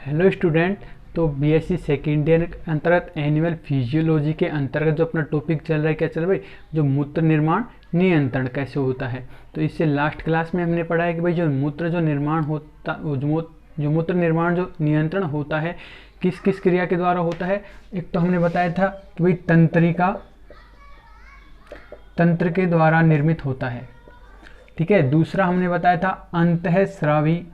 Hello student. तो BSc second year के अंतर्गत एनिमल फिजियोलॉजी के अंतर्गत जो अपना टॉपिक चल रहा है, क्या चल रहा है भाई, जो मूत्र निर्माण नियंत्रण कैसे होता है। तो इससे लास्ट क्लास में हमने पढ़ा है कि भाई जो मूत्र निर्माण होता, जो मूत्र निर्माण जो नियंत्रण होता है किस किस क्रिया के द्वारा होता है। एक तो हमने बताया था कि भाई तंत्र के द्वारा निर्मित होता है, ठीक है। दूसरा हमने बताया था अंतःस्रावी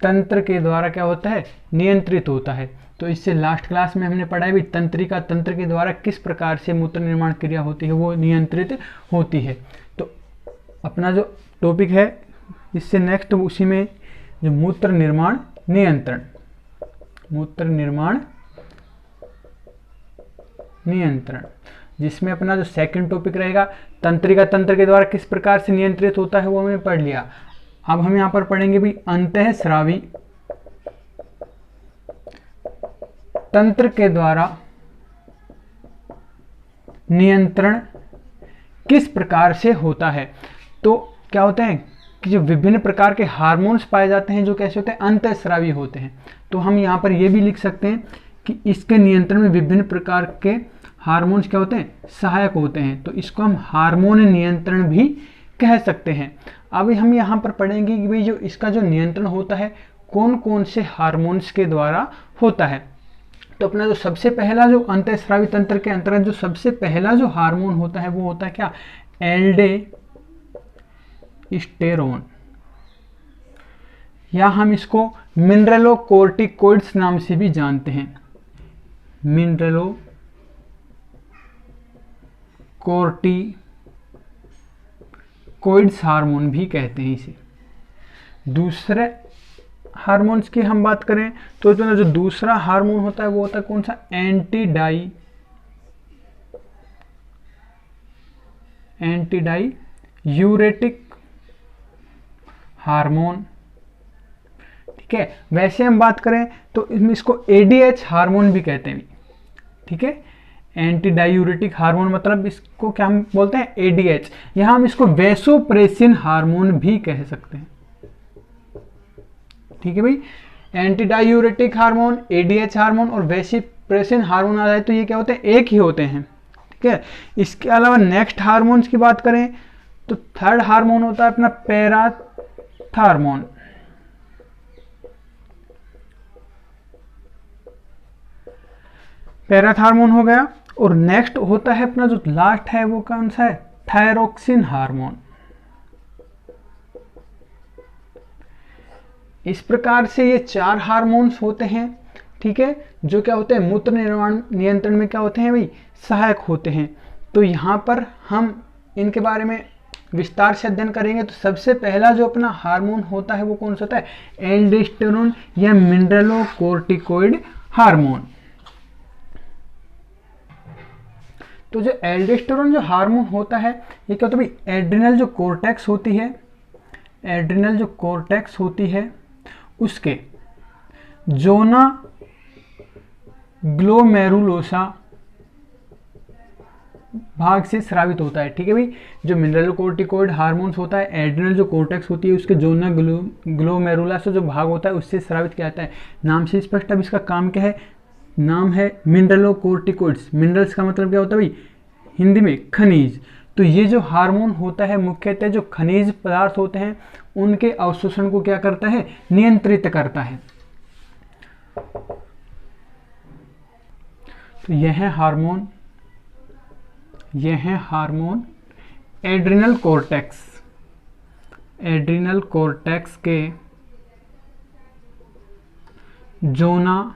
तंत्र के द्वारा क्या होता है, नियंत्रित होता है। तो इससे लास्ट क्लास में हमने पढ़ा है भी तंत्रिका तंत्र के द्वारा किस प्रकार से मूत्र निर्माण क्रिया होती है, वो नियंत्रित होती है। तो अपना जो टॉपिक है इससे नेक्स्ट उसी में जो मूत्र निर्माण नियंत्रण, जिसमें अपना जो सेकंड टॉपिक रहेगा तंत्रिका तंत्र के द्वारा किस प्रकार से नियंत्रित होता है, वो हमने पढ़ लिया। अब हम यहां पर पढ़ेंगे भी अंतःस्रावी तंत्र के द्वारा नियंत्रण किस प्रकार से होता है। तो क्या होता है कि जो विभिन्न प्रकार के हार्मोन्स पाए जाते हैं जो कैसे होते हैं, अंतःस्रावी होते हैं। तो हम यहां पर यह भी लिख सकते हैं कि इसके नियंत्रण में विभिन्न प्रकार के हार्मोन्स क्या होते हैं, सहायक होते हैं। तो इसको हम हार्मोन नियंत्रण भी कह सकते हैं। अभी हम यहाँ पर पढ़ेंगे कि भाई जो इसका जो नियंत्रण होता है कौन कौन से हार्मोन्स के द्वारा होता है। तो अपना जो सबसे पहला जो अंतःस्रावी तंत्र के अंतर्गत जो सबसे पहला जो हार्मोन होता है वो होता है क्या, एल्डोस्टेरोन, या हम इसको मिनरलोकोर्टिकोइड्स नाम से भी जानते हैं। मिनरलोकोर्टिकोइड्स हार्मोन भी कहते हैं इसे। दूसरे हार्मोन्स की हम बात करें तो जो दूसरा हार्मोन होता है वो होता है कौन सा, एंटीडाईयूरेटिक हार्मोन, ठीक है। वैसे हम बात करें तो इसको एडीएच हार्मोन भी कहते हैं, ठीक है। एंटीडायूरेटिक हार्मोन मतलब इसको क्या हम बोलते हैं, एडीएच। यहां हम इसको वैसोप्रेसिन हार्मोन भी कह सकते हैं, ठीक है भाई। एंटीडायूरेटिक हार्मोन, एडीएच हार्मोन और वैसोप्रेसिन हार्मोन आ जाए तो ये क्या होते हैं, एक ही होते हैं, ठीक है। इसके अलावा नेक्स्ट हार्मोन्स की बात करें तो थर्ड हार्मोन होता है अपना पैराथार्मोन। पैराथार्मोन हो गया। और नेक्स्ट होता है अपना जो लास्ट है वो कौन सा है, थायरोक्सिन हार्मोन। इस प्रकार से ये चार हार्मोन्स होते हैं, ठीक है, जो क्या होते हैं मूत्र निर्माण नियंत्रण में क्या होते हैं भाई, सहायक होते हैं। तो यहाँ पर हम इनके बारे में विस्तार से अध्ययन करेंगे। तो सबसे पहला जो अपना हार्मोन होता है वो कौन सा होता है, एल्डोस्टेरोन या मिनरलोकोर्टिकोइड हार्मोन। तो जो एल्डोस्टेरोन जो हार्मोन होता है ये क्या होता है भाई, एड्रिनल जो कोर्टेक्स होती है उसके जोना ग्लोमेरुलोसा भाग से स्रावित होता है, ठीक है भाई। जो मिनरलोकोर्टिकोइड हार्मोन्स होता है, एड्रिनल जो कोर्टेक्स होती है उसके जोना ग्लोमेरुलोसा जो भाग होता है उससे स्रावित किया जाता है। नाम से स्पष्ट। अब इसका काम क्या है, नाम है मिनरलोकोर्टिकोइड्स। मिनरल्स का मतलब क्या होता है भाई, हिंदी में खनिज। तो ये जो हार्मोन होता है मुख्यतः जो खनिज पदार्थ होते हैं उनके अवशोषण को क्या करता है, नियंत्रित करता है। तो यह है हार्मोन एड्रिनल कोर्टेक्स के जोना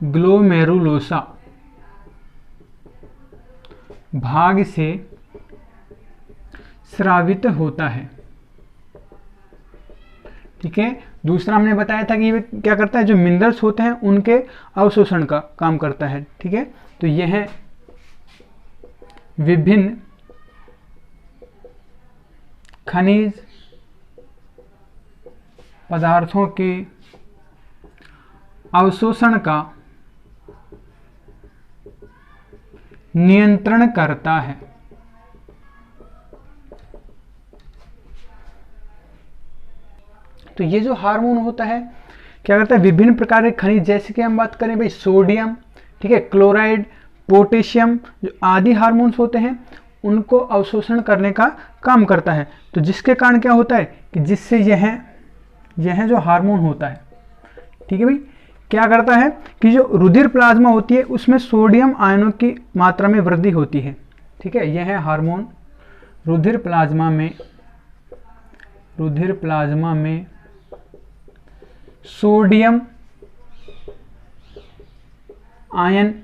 ग्लोमेरुलोसा भाग से स्रावित होता है, ठीक है। दूसरा हमने बताया था कि ये क्या करता है, जो मिनरल्स होते हैं उनके अवशोषण का काम करता है, ठीक है। तो यह है विभिन्न खनिज पदार्थों के अवशोषण का नियंत्रण करता है। तो ये जो हार्मोन होता है क्या करता है, विभिन्न प्रकार के खनिज, जैसे कि हम बात करें भाई सोडियम, ठीक है, क्लोराइड, पोटेशियम, जो आदि हार्मोन्स होते हैं उनको अवशोषण करने का काम करता है। तो जिसके कारण क्या होता है कि जिससे यह जो हार्मोन होता है, ठीक है भाई, क्या करता है कि जो रुधिर प्लाज्मा होती है उसमें सोडियम आयनों की मात्रा में वृद्धि होती है। ठीक है, यह हार्मोन रुधिर प्लाज्मा में सोडियम आयन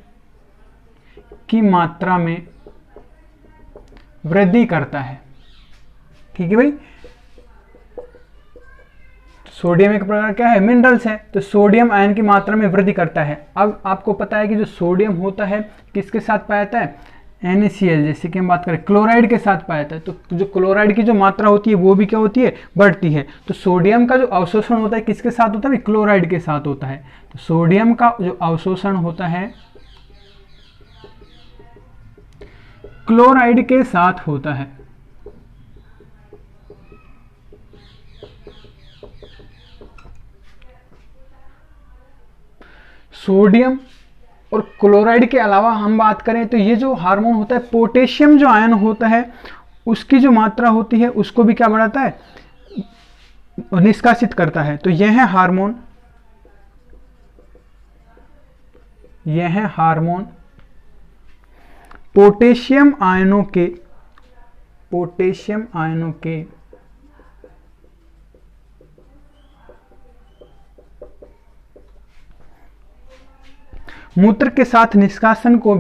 की मात्रा में वृद्धि करता है। ठीक है भाई, सोडियम एक प्रकार क्या है, मिनरल्स है, तो सोडियम आयन की मात्रा में वृद्धि करता है। अब आपको पता है कि जो सोडियम होता है किसके साथ पाया जाता है, NaCl, जैसे कि हम बात करें क्लोराइड के साथ पाया जाता है। तो जो क्लोराइड की जो मात्रा होती है वो भी क्या होती है, बढ़ती है। तो सोडियम का जो अवशोषण होता है किसके साथ होता है, क्लोराइड के साथ होता है। तो सोडियम का जो अवशोषण होता है क्लोराइड के साथ होता है। सोडियम और क्लोराइड के अलावा हम बात करें तो ये जो हार्मोन होता है पोटेशियम जो आयन होता है उसकी जो मात्रा होती है उसको भी क्या बढ़ाता है, निष्कासित करता है। तो यह हार्मोन पोटेशियम आयनों के मूत्र के साथ निष्कासन को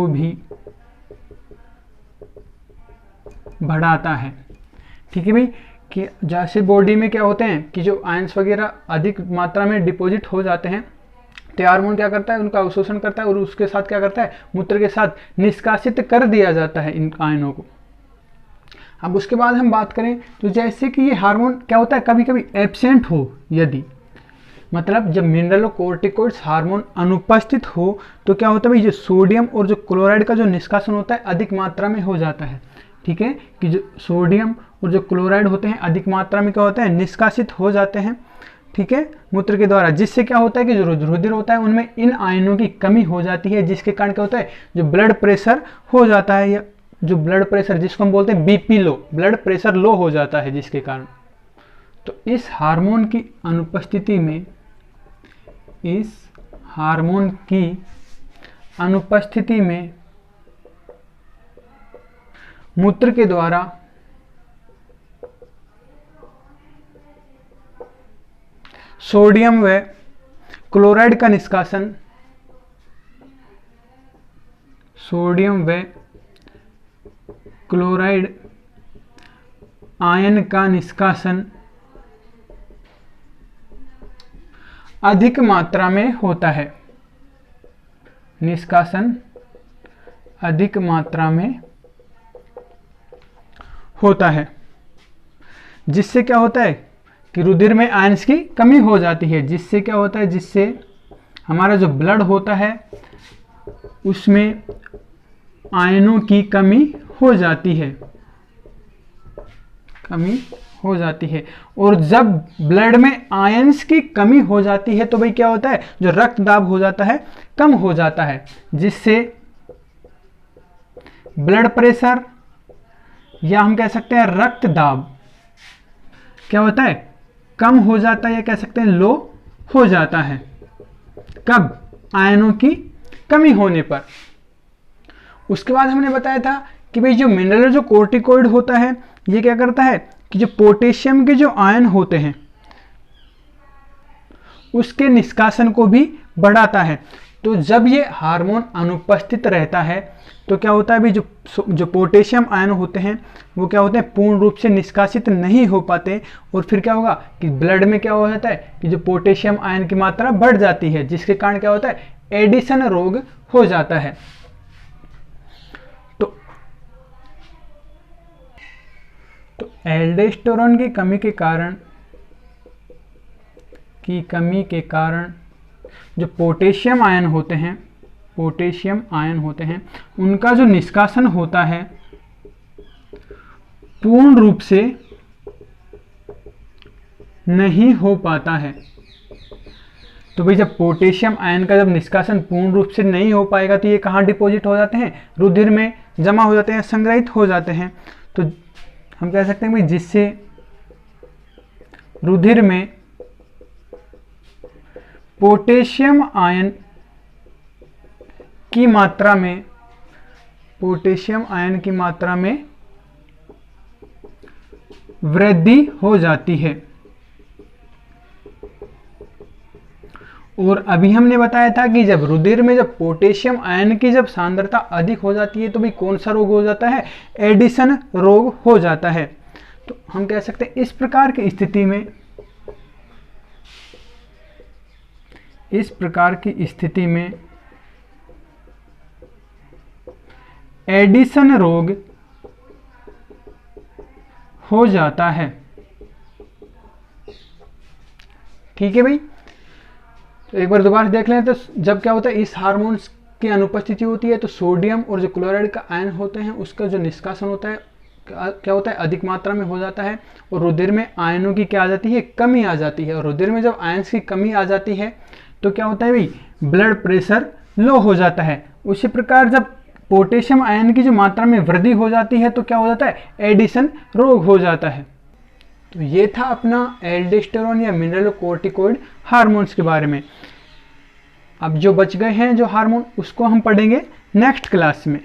भी बढ़ाता है। ठीक है भाई, कि जैसे बॉडी में क्या होते हैं कि जो आयंस वगैरह अधिक मात्रा में डिपॉजिट हो जाते हैं तो हार्मोन क्या करता है, उनका अवशोषण करता है और उसके साथ क्या करता है, मूत्र के साथ निष्कासित कर दिया जाता है इन आयनों को। अब उसके बाद हम बात करें तो जैसे कि ये हार्मोन क्या होता है कभी कभी एब्सेंट हो, यदि मतलब जब मिनरलोकोर्टिकोइड्स हार्मोन अनुपस्थित हो तो क्या होता है भाई, जो सोडियम और जो क्लोराइड का जो निष्कासन होता है अधिक मात्रा में हो जाता है। ठीक है, कि जो सोडियम और जो क्लोराइड होते हैं अधिक मात्रा में क्या होता है, निष्कासित हो जाते हैं। ठीक है, मूत्र के द्वारा, जिससे क्या होता है कि जो रुधिर होता है उनमें इन आयनों की कमी हो जाती है, जिसके कारण क्या होता है, जो ब्लड प्रेशर हो जाता है, या जो ब्लड प्रेशर जिसको हम बोलते हैं BP लो, ब्लड प्रेशर लो हो जाता है जिसके कारण। तो इस हार्मोन की अनुपस्थिति में मूत्र के द्वारा सोडियम व क्लोराइड का निष्कासन क्लोराइड आयन का निष्कासन अधिक मात्रा में होता है। निष्कासन अधिक मात्रा में होता है, जिससे क्या होता है कि रुधिर में आयंस की कमी हो जाती है, जिससे क्या होता है, जिससे हमारा जो ब्लड होता है उसमें आयनों की कमी हो जाती है। और जब ब्लड में आयंस की कमी हो जाती है तो भाई क्या होता है, जो रक्त दाब हो जाता है कम हो जाता है, जिससे ब्लड प्रेशर या हम कह सकते हैं रक्त दाब क्या होता है, कम हो जाता है, या कह सकते हैं लो हो जाता है। कब, आयनों की कमी होने पर। उसके बाद हमने बताया था कि भाई जो मिनरल जो कोर्टिकोइड होता है ये क्या करता है कि जो पोटेशियम के जो आयन होते हैं उसके निष्कासन को भी बढ़ाता है। तो जब ये हार्मोन अनुपस्थित रहता है तो क्या होता है भी, जो पोटेशियम आयन होते हैं वो क्या होते हैं, पूर्ण रूप से निष्कासित नहीं हो पाते, और फिर क्या होगा कि ब्लड में क्या हो जाता है कि जो पोटेशियम आयन की मात्रा बढ़ जाती है, जिसके कारण क्या होता है, एडिशन रोग हो जाता है। तो एल्डोस्टेरोन की कमी के कारण जो पोटेशियम आयन होते हैं पोटेशियम आयन होते हैं उनका जो निष्कासन होता है पूर्ण रूप से नहीं हो पाता है। तो भाई जब पोटेशियम आयन का जब निष्कासन पूर्ण रूप से नहीं हो पाएगा तो ये कहाँ डिपॉजिट हो जाते हैं, रुधिर में जमा हो जाते हैं, संग्रहित हो जाते हैं। तो हम कह सकते हैं भाई जिससे रुधिर में पोटेशियम आयन की मात्रा में वृद्धि हो जाती है। और अभी हमने बताया था कि जब रुधिर में जब पोटेशियम आयन की जब सांद्रता अधिक हो जाती है तो भाई कौन सा रोग हो जाता है, एडिशन रोग हो जाता है। तो हम कह सकते हैं इस प्रकार की स्थिति में एडिशन रोग हो जाता है। ठीक है भाई, तो एक बार दोबारा देख लें। तो जब क्या होता है, इस हार्मोन्स की अनुपस्थिति होती है तो सोडियम और जो क्लोराइड का आयन होते हैं उसका जो निष्कासन होता है क्या होता है, अधिक मात्रा में हो जाता है और रुधिर में आयनों की क्या आ जाती है, कमी आ जाती है। और रुधिर में जब आयंस की कमी आ जाती है तो क्या होता है भाई, ब्लड प्रेशर लो हो जाता है। उसी प्रकार जब पोटेशियम आयन की जो मात्रा में वृद्धि हो जाती है तो क्या हो जाता है, एडिशन रोग हो जाता है। तो ये था अपना एल्डोस्टेरोन या मिनरलोकोर्टिकोइड हार्मोन्स के बारे में। अब जो बच गए हैं जो हार्मोन उसको हम पढ़ेंगे नेक्स्ट क्लास में।